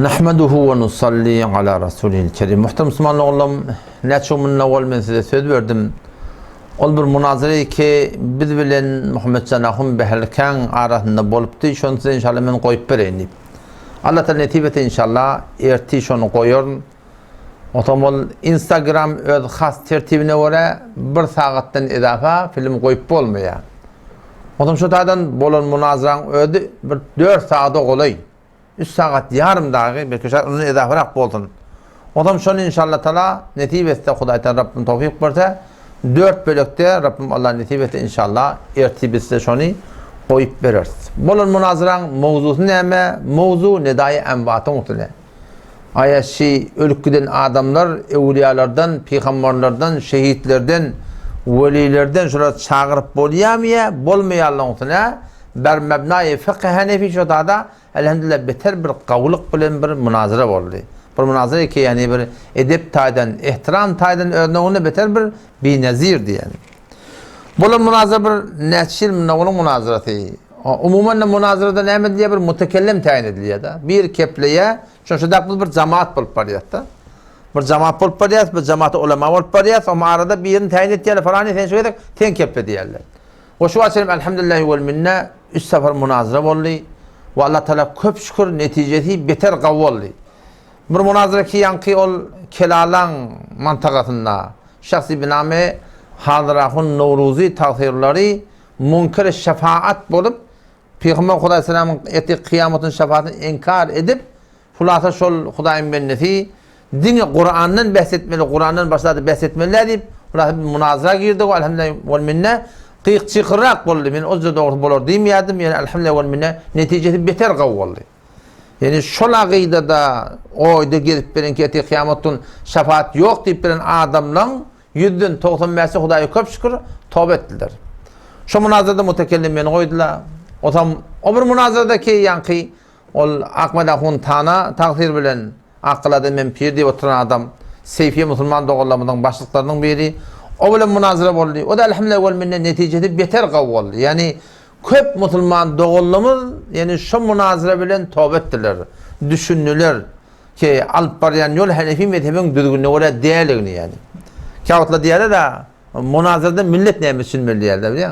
Nahmeduhu ve nusalli ala Resulil Kerim. Muhterem Müslümanlar oğlum, neçumun evvel men size söz verdim. Ol bir münazara ki biz bilen Muhammed Canahum behelken arasında boluptu. Şonu size inşallah men koyup bereyim. Allah Teala netibete inşallah erti şonu koyuyorum. Otomol Instagram öz has tertibine göre bir saatten edafa film koyup bolmaya. Otom şu tadan bolan münazaran ödü bir 4 saat olay. 3 saat yarım dağı belki onun edafarak boldun. Otom şunu inşallah Teala netibette Hudaytan Rabbim tevfik verse 4 bölükte Rabbim Allah netibette inşallah ertibiste şunu koyup veririz. Bolan münazaran mevzusu neme? Mevzu nedai envatı muhtine. Ayaşi ölüküden adamlar, evliyalardan, peygamberlerden, şehitlerden, velilerden şurada çağırıp bolyamaya, bolmayallığı ber mebnai fıkh hanefi şodada elhamdülillah beter bir kavluk bilen bir münazara oldu. Bu münazara ki yani bir edep taydan, ihtiram taydan örneğine beter bir nazir diyen. Bu münazara bir neçil münazarası. Umuman münazarada ne diye bir mutekellem tayin ediliyor da. Bir kepleye şunşudak bir cemaat bulup bariyatda. Bir cemaat bulup bariyat, bir cemaat ulema bulup bariyat ama arada bir yerini tayin ettiğiyle falan sen şöyle ten keple diyorlar. O şu açalım elhamdülillahi vel minne 3 sefer münazara oldu. Ve Allah Teala köp şükür neticesi beter kavvallı. Bir münazara ki yankı ol Kelalan mantıkasında şahsi biname Hadrahun Nowruzi tavsiyerleri munkar şefaat bulup Peygamber Huda Aleyhisselam'ın eti kıyametin şefaatini inkar edip hulasa şol Hudayın benneti dini Kur'an'dan bahsetmeli, Kur'an'dan başladı bahsetmeliler deyip hulasa bir münazara girdi o elhamdülillah vel minne kıyık çıkırak oldu. Ben o yüzden doğru bulur demeyedim yani elhamdülillah vel minne neticesi beter kavvallı. Yani şol aqidada oyda gelip berin ki eti kıyametin şefaat yok deyip berin adamların yüzden 95'i Huday'a köp şükür tövbe ettiler. Şu münazarada mutekellimeni koydular. O bir münazaradaki yankı ol Ahmet Ahun Tana takdir bilen akıladı men pir diye oturan adam Seyfiye Müslüman doğullarından başlıklarının biri o bilen münazara oldu. O da elhamdülillah vel minne neticede beter kavvaldı. Yani köp Müslüman doğullarımız yani şu münazara bilen tövbe ettiler. Düşündüler ki alıp barayan yol Hanefi mezhebinin düzgünlüğü oraya değerliğini yani. Kağıtla diyorlar da münazarada millet neymiş düşünmeli diyorlar biliyor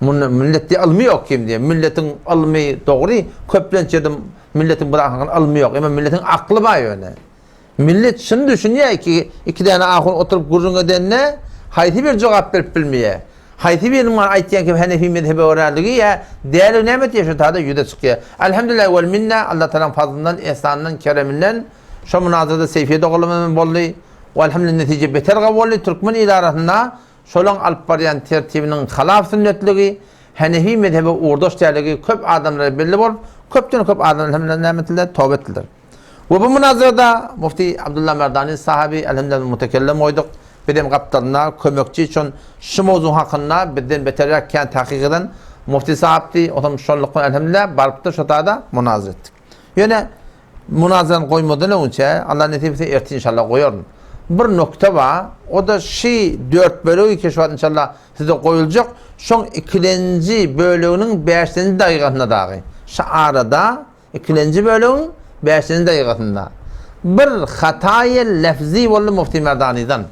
musun? Millet de almı yok kim diye. Milletin almı doğru. Köplençedim milletin bırakın almı yok. Ama milletin aklı var öyle. Millet şunu düşünüyor ki iki tane ahun oturup gurrun edenine hayti bir cevap verip bilmeye. Hayti bir numara aytiyen ki Hanefi mezhebi öğrendiği ya değerli nimet yaşıyor daha da yüde çıkıyor. Elhamdülillah vel minne Allah Teala'nın fazlından, ihsanından, kereminden şu münazarada Seyfiye doğulmanın bollu. Elhamdülillah netice beter kavvalli Türkmen idarasında şolun alıp barayan tertibinin halaf sünnetliği, Hanefi mezhebi uğurdaş değerliği köp adamları belli bolup, köp adamların nimetleriyle tövbe ettiler. Ve bu münazarada Mufti Abdullah Merdani sahabi elhamdülillah mutekellem oyduk. Benim kaptanına, kömekçi için şu mevzu hakkında bizden beterlerken tahkik eden Mufti sahabdi, o zaman şolluktan elhamdülillah barıp da şotada münazara ettik. Yani münazaranın koymadan önce Allah netibesi erti inşallah koyarım. Bir nokta var, o da 4 bölüğü ki şu an inşallah size koyulacak. Son ikinci bölüğünün 5. dakikasında dahi. Şu arada ikinci bölüğün 5. dakikasında. Bir hatayı lefzi oldu Mufti Merdani'den.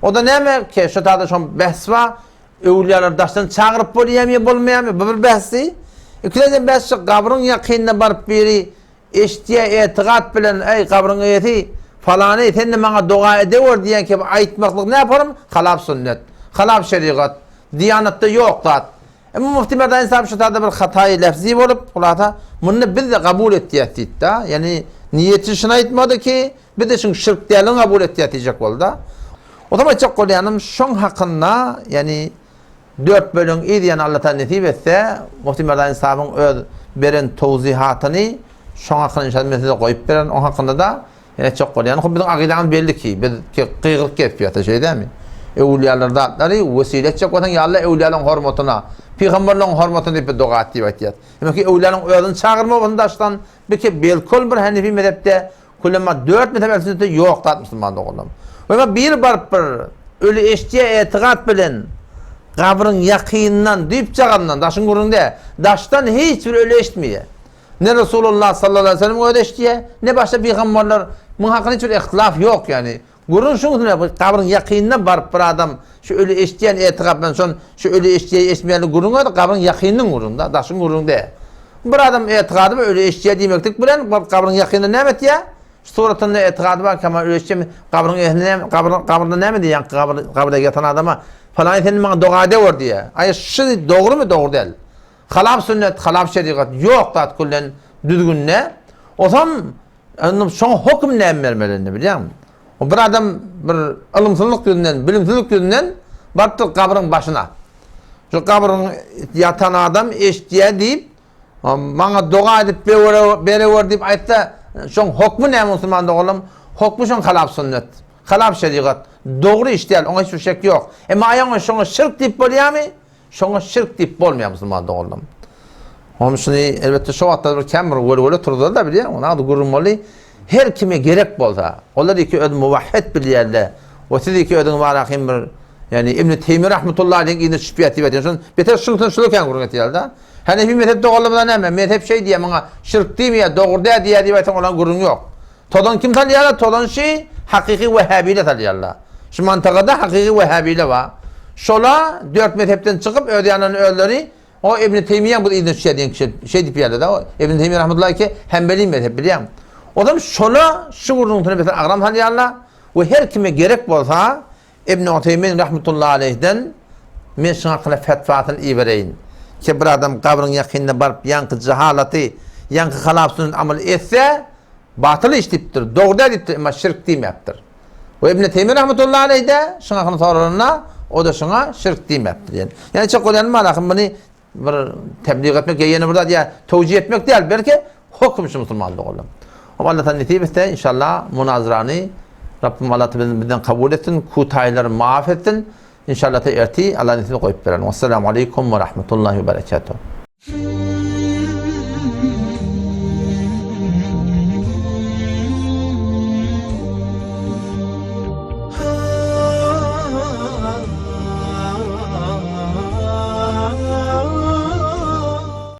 O da ne mi ki şu tarzda şu bahs var, evliyalar daştan çağırıp bolmayamıyor, bu bir bahsi. İkinci bahsi kabrın yakınına barıp biri eştiye etikat bilen, ey kabrın eti, falanı sen de bana dua ediyor diyen ki ayetmaklık ne yaparım? Halaf sünnet, halaf şeriat, diyanette yok kat. Ama Mufti Merdani sahip şu tarzda bir hatayı lefzi olup kulata bunu biz de kabul ettiği da yani niyeti şuna etmedi ki bir de çünkü şirk değerlerini kabul ettiği diyecek oldu. O zaman çok kolayalım şun hakkında yani 4 bölüm iyi diyen Allah'tan netip etse Mufti Merdani sahibinin öz veren tevzihatını şun hakkında inşallah koyup veren o hakkında da yani çok kolayalım. Bizim akidemiz belli ki biz kıyıklık yapıyor şey değil mi? Evliyalar zatları vesile çok olan ya Allah evliyaların hürmetine peygamberlerin hürmetine deyip dua ettiği vakit. Demek ki evliyaların özünü çağırma vatandaştan bir ki belkol bir Hanefi mezhepte kullanma 4 mezhepte yok da Müslüman doğulam. Ama bir ölü eştiye etikat bilen kabrın yakınından deyip çağından daşın gurunda daştan hiçbir ölü eşitmiyor. Ne Resulullah sallallahu aleyhi ve sellem ödeştiye, ne başka peygamberler. Bunun hakkında hiç ihtilaf yok yani. Gurun şunu ne kabrin yakınına barıp bir adam şu ölü eşdiyen etikaptan son şu ölü eşdiye eşmeyeli gurun var da kabrin yakınının gurunda, daşın gurunda. Bir adam etikadı mı ölü eşdiye demektik bilen kabrin yakınında ne met ya? Suratında etikadı var ama ölü eşdiye kabrin ehline kabrında ne mi diyen kabrda yatan adama falan senin bana doğada var diye. Ay şu doğru mu doğru değil. Halaf sünnet, halaf şeriat yok da kullen düzgün ne? O zaman son hüküm ne vermelerini biliyor musun? O bir adam bir ılımsızlık yüzünden, bilimsizlik yüzünden baktı kabrin başına. Şu kabrin yatan adam eşdiye deyip bana dua edip beri ver deyip ayette son hükmü ne Müslüman'da oğlum? Hükmü son halaf sünnet, halaf şeriat. Doğru iş değil, ona hiçbir şey yok. Ama ayağına şuna şirk deyip boluyor mu? Şuna şirk deyip bolmuyor Müslüman'da oğlum. Onun için elbette şu vaxtda bir kemir öyle turdu da biliyor musun? Adı gurulmalı. Her kime gerek bolsa, onlar iki ödün muvahhid bilirler. O siz iki ödün var akim bir yani İbn Teymiyye rahmetullahi aleyh yine şüphiyeti ediyorsun. Beter şulken gurun etiyaldi. Hanefi mezhep doğrulamadan hemen mezhep şey diye bana şirk değil mi ya doğru diye diyetten olan gurun yok. Todan kim tanıyarlar? Todan şey hakiki Vehhabiyle tanıyarlar. Şu mantıkada hakiki Vehhabiyle var. Şola dört mezhepten çıkıp ödeyanın ölleri o İbn Teymiyye bu İbn şey deyip yerdi da o İbn Teymiyye rahmetullahi ki Hanbeli mezhep biliyor musun? O zaman şola şu guruntu'nu mesela ağram tanıyarlar ve her kime gerek bolsa İbn Uteymin rahmetullahi aleyhden men şuna kıla fetvatını iyi vereyim. Ki bir adam kabrin yakınına barıp yankı cehalati, yankı halafsının amel etse batılı iştiptir, doğru ediptir ama şirk demeyaptır. Ve İbn Teymiyye rahmetullahi aleyh de şuna kıla sorarına o da şuna şirk demeyaptır. Yani çok önemli malakım bunu bir tebliğ etmek ya yeni burada diye tevcih etmek değil belki hüküm şu Müslümanlık oğlum. Allah'tan netice inşallah münazıranı Rabbim Allah bizden kabul etsin, kutayları maaf etsin. İnşallah erti Allah netice koyup verelim. Vesselamu aleyküm ve rahmetullahi ve berekatuhu.